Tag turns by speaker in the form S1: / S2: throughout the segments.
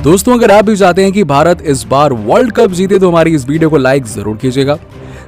S1: दोस्तों, अगर आप भी चाहते हैं कि भारत इस बार वर्ल्ड कप जीते तो हमारी इस वीडियो को लाइक जरूर कीजिएगा।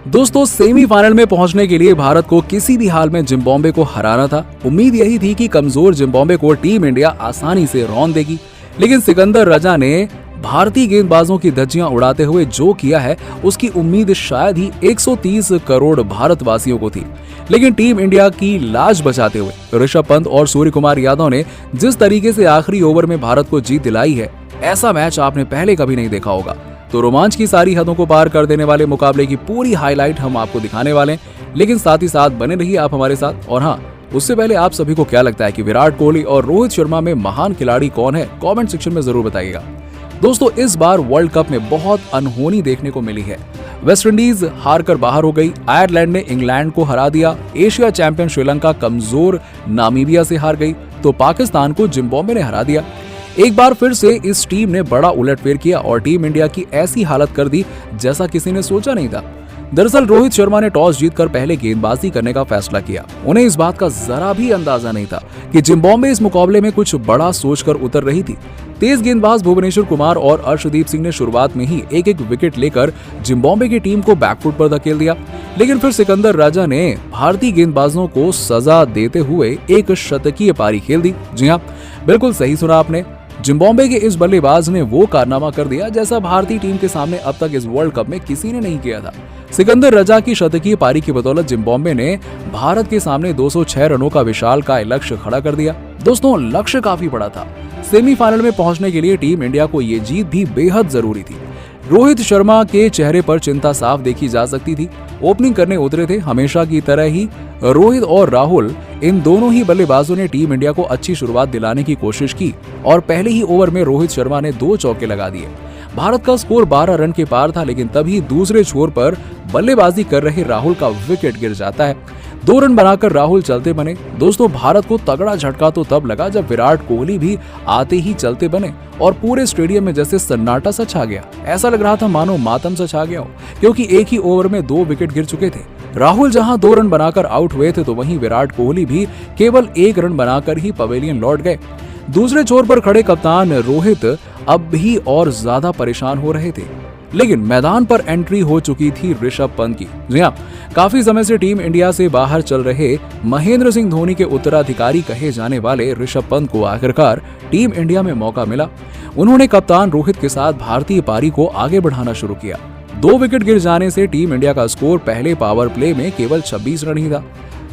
S1: दोस्तों, सेमीफाइनल में पहुंचने के लिए भारत को किसी भी हाल में जिम्बाब्वे को हराना था। उम्मीद यही थी कि कमजोर जिम्बाब्वे को टीम इंडिया आसानी से रौंद देगी, लेकिन सिकंदर रजा ने भारतीय गेंदबाजों की धज्जियां उड़ाते हुए जो किया है उसकी उम्मीद शायद ही 130 करोड़ भारतवासियों को थी। लेकिन टीम इंडिया की लाज बचाते हुए ऋषभ पंत और सूर्य कुमार यादव ने जिस तरीके से आखिरी ओवर में भारत को जीत दिलाई है, ऐसा मैच आपने पहले कभी नहीं देखा होगा। तो रोमांच की सारी हदों को पार कर देने वाले मुकाबले की पूरी हाईलाइट हम आपको दिखाने वाले हैं, लेकिन साथ ही साथ बने रहिए आप हमारे साथ। और हाँ, उससे पहले आप सभी को क्या लगता है कि विराट कोहली और रोहित शर्मा में महान खिलाड़ी कौन है, कमेंट सेक्शन में जरूर बताइएगा। दोस्तों, इस बार वर्ल्ड कप में बहुत अनहोनी देखने को मिली है। वेस्ट इंडीज हार कर बाहर हो गई, आयरलैंड ने इंग्लैंड को हरा दिया, एशिया चैंपियन श्रीलंका कमजोर नामीबिया से हार गई, तो पाकिस्तान को जिम्बाब्वे ने हरा दिया। एक बार फिर से इस टीम ने बड़ा उलटफेर किया और टीम इंडिया की ऐसी हालत कर दी जैसा किसी ने सोचा नहीं था। दरअसल रोहित शर्मा ने टॉस जीतकर पहले गेंदबाजी करने का फैसला किया। उन्हें इस बात का जरा भी अंदाजा नहीं था कि जिम्बाब्वे इस मुकाबले में कुछ बड़ा सोचकर उतर रही थी। तेज गेंदबाज भुवनेश्वर कुमार और अर्शदीप सिंह ने शुरुआत में ही एक एक विकेट लेकर जिम्बाब्वे की टीम को बैकफुट पर धकेल दिया, लेकिन फिर सिकंदर राजा ने भारतीय गेंदबाजों को सजा देते हुए एक शतकीय पारी खेल दी। जी हाँ, बिल्कुल सही सुना आपने। जिम्बाब्वे के इस बल्लेबाज ने वो कारनामा कर दिया जैसा भारतीय टीम के सामने अब तक इस वर्ल्ड कप में किसी ने नहीं किया था। सिकंदर रजा की शतकीय पारी की बदौलत जिम्बाब्वे ने भारत के सामने 206 रनों का विशालकाय लक्ष्य खड़ा कर दिया। दोस्तों, लक्ष्य काफी बड़ा था। सेमीफाइनल में पहुंचने के लिए टीम इंडिया को ये जीत भी बेहद जरूरी थी। रोहित शर्मा के चेहरे पर चिंता साफ देखी जा सकती थी। ओपनिंग करने उतरे थे, हमेशा की तरह ही रोहित और राहुल, इन दोनों ही बल्लेबाजों ने टीम इंडिया को अच्छी शुरुआत दिलाने की कोशिश की और पहले ही ओवर में रोहित शर्मा ने 2 चौके लगा दिए। भारत का स्कोर 12 रन के पार था, लेकिन तभी दूसरे छोर पर बल्लेबाजी कर रहे राहुल का विकेट गिर जाता है। 2 रन बनाकर राहुल चलते बने। दोस्तों, भारत को तगड़ा झटका तो तब लगा जब विराट कोहली भी आते ही चलते बने और पूरे स्टेडियम में जैसे सन्नाटा सा छा गया। ऐसा लग रहा था मानो मातम सा छा गया हो, क्योंकि एक ही ओवर में 2 विकेट गिर चुके थे। राहुल जहां 2 रन बनाकर आउट हुए थे, तो वहीं विराट कोहली भी केवल 1 रन बनाकर ही पवेलियन लौट गए। दूसरे छोर पर खड़े कप्तान रोहित अब भी और ज्यादा परेशान हो रहे थे, लेकिन मैदान पर एंट्री हो चुकी थी ऋषभ पंत की। जी हाँ, काफी समय से टीम इंडिया से बाहर चल रहे महेंद्र सिंह धोनी के उत्तराधिकारी कहे जाने वाले ऋषभ पंत को आखिरकार टीम इंडिया में मौका मिला। उन्होंने कप्तान रोहित के साथ भारतीय पारी को आगे बढ़ाना शुरू किया। 2 विकेट गिर जाने से टीम इंडिया का स्कोर पहले पावर प्ले में केवल 26 रन ही था।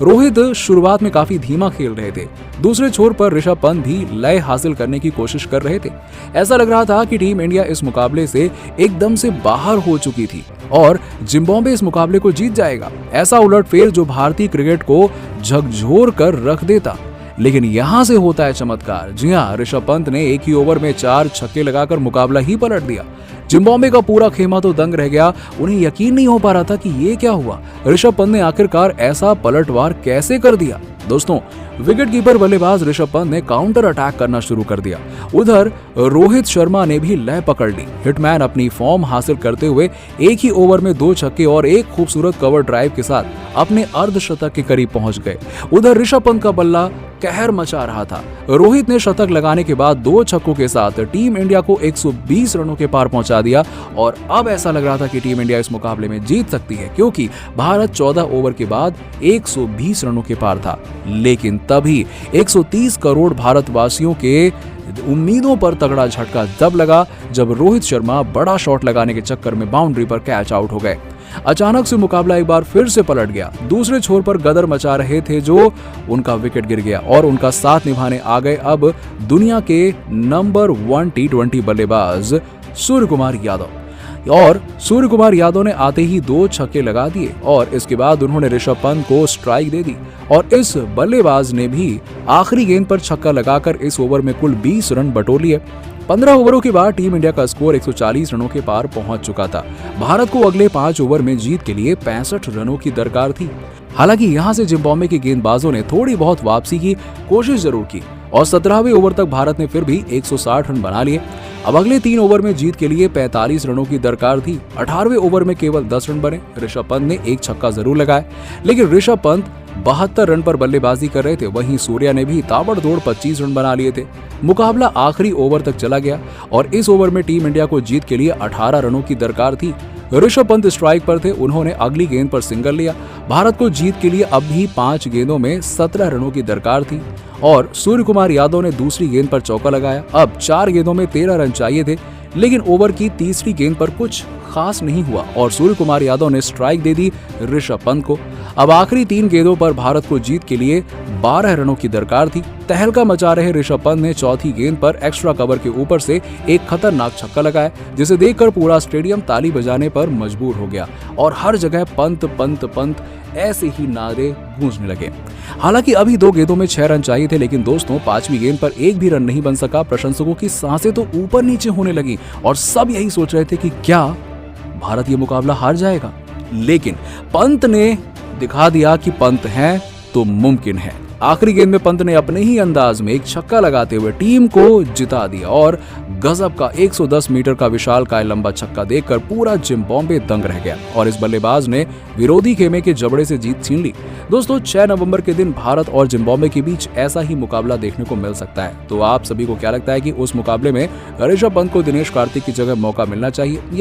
S1: रोहित शुरुआत में काफी धीमा खेल रहे थे। दूसरे छोर पर ऋषभ पंत भी लय हासिल करने की कोशिश कर रहे थे। ऐसा लग रहा था कि टीम इंडिया इस मुकाबले से एकदम से बाहर हो चुकी थी और जिम्बाब्वे इस मुकाबले को जीत जाएगा। ऐसा उलटफेर जो भारतीय क्रिकेट को झकझोर कर रख देता। लेकिन यहाँ से होता है चमत्कार। जी हाँ, ऋषभ पंत ने एक ही ओवर में 4 छक्के लगाकर मुकाबला ही पलट दिया। जिम्बाब्वे का पूरा खेमा तो दंग रह गया। उन्हें यकीन नहीं हो पा रहा था कि ये क्या हुआ। ऋषभ पंत ने आखिरकार ऐसा पलटवार कैसे कर दिया। दोस्तों, विकेटकीपर बल्लेबाज ऋषभ पंत ने काउंटर अटैक करना शुरू कर दिया। उधर रोहित शर्मा ने भी लय पकड़ ली। हिटमैन अपनी फॉर्म हासिल करते हुए एक ही ओवर में 2 छक्के और एक खूबसूरत कवर ड्राइव के साथ अपने अर्धशतक के करीब पहुंच गए। उधर ऋषभ पंत का बल्ला कहर मचा रहा था। रोहित ने शतक लगाने के बाद 2 छक्कों के साथ टीम इंडिया को 120 रनों के पार पहुंचा दिया और अब ऐसा लग रहा था कि टीम इंडिया इस मुकाबले में जीत सकती है, क्योंकि भारत 14 ओवर के बाद 120 रनों के पार था। लेकिन तभी 130 करोड़ भारतवासियों के उम्मीदों पर तगड़ा झटका तब लगा जब रोहित शर्मा बड़ा शॉट लगाने के चक्कर में बाउंड्री पर कैच आउट हो गए। अचानक से मुकाबला एक बार फिर से पलट गया। दूसरे छोर पर गदर मचा रहे थे जो उनका विकेट गिर गया और उनका साथ निभाने आ गए अब दुनिया के नंबर 1 T20 बल्लेबाज सूर्य कुमार यादव। और सूर्य कुमार यादव ने आते ही 2 छक्के लगा दिए और इसके बाद उन्होंने ऋषभ पंत को स्ट्राइक दे दी और इस बल्लेबाज ने भी आखिरी गेंद पर छक्का लगाकर इस ओवर में कुल 20 रन बटोर लिए। 15 ओवरों के बाद टीम इंडिया का स्कोर 140 रनों के पार पहुंच चुका था। भारत को अगले 5 ओवर में जीत के लिए 65 रनों की दरकार थी। हालांकि यहां से जिम्बाब्वे के गेंदबाजों ने थोड़ी बहुत वापसी की कोशिश जरूर की और 17वें ओवर तक भारत ने फिर भी 160 रन बना लिए। अब अगले 3 ओवर में जीत के लिए 45 रनों की दरकार थी। 18वें ओवर में केवल 10 रन बने। ऋषभ पंत ने एक छक्का जरूर लगाया, लेकिन ऋषभ पंत 72 रन पर बल्लेबाजी कर रहे थे, वहीं सूर्या ने भी ताबड़तोड़ 25 रन बना लिए थे। मुकाबला आखिरी ओवर तक चला गया और इस ओवर में टीम इंडिया को जीत के लिए 18 रनों की दरकार थी। ऋषभ पंत स्ट्राइक पर थे, उन्होंने अगली गेंद पर सिंगल लिया। भारत को जीत के लिए अब भी 5 गेंदों में 17 रनों की दरकार थी और सूर्य कुमार यादव ने दूसरी गेंद पर चौका लगाया। अब 4 गेंदों में 13 रन चाहिए थे, लेकिन ओवर की तीसरी गेंद पर कुछ खास नहीं हुआ और सूर्य कुमार यादव ने स्ट्राइक दे दी ऋषभ पंत को। अब आखिरी 3 गेंदों पर भारत को जीत के लिए 12 रनों की दरकार थी। तहलका मचा रहे ऋषभ पंत ने चौथी गेंद पर एक्स्ट्रा कवर के ऊपर से एक खतरनाक छक्का लगाया, जिसे देखकर पूरा स्टेडियम ताली बजाने पर मजबूर हो गया और हर जगह पंत पंत पंत ऐसे ही नारे गूंजने लगे। हालांकि अभी 2 गेंदों में 6 रन चाहिए थे, लेकिन दोस्तों 5वीं गेंद पर एक भी रन नहीं बन सका। प्रशंसकों की सांसें तो ऊपर नीचे होने लगी और सब यही सोच रहे थे कि क्या भारत ये मुकाबला हार जाएगा। लेकिन पंत ने दिखा दिया कि पंत है तो मुमकिन है। आखिरी गेंद में पंत ने अपने ही अंदाज में एक छक्का लगाते हुए टीम को जिता दिया और गजब का 110 मीटर का विशालकाय लंबा छक्का देखकर पूरा जिम्बाब्वे दंग रह गया और इस बल्लेबाज ने विरोधी खेमे के जबड़े से जीत छीन ली। दोस्तों 6 नवंबर के दिन भारत और जिम्बाब्वे के बीच ऐसा ही मुकाबला देखने को मिल सकता है। तो आप सभी को क्या लगता है कि उस मुकाबले में ऋषभ पंत को दिनेश कार्तिक की जगह मौका मिलना चाहिए या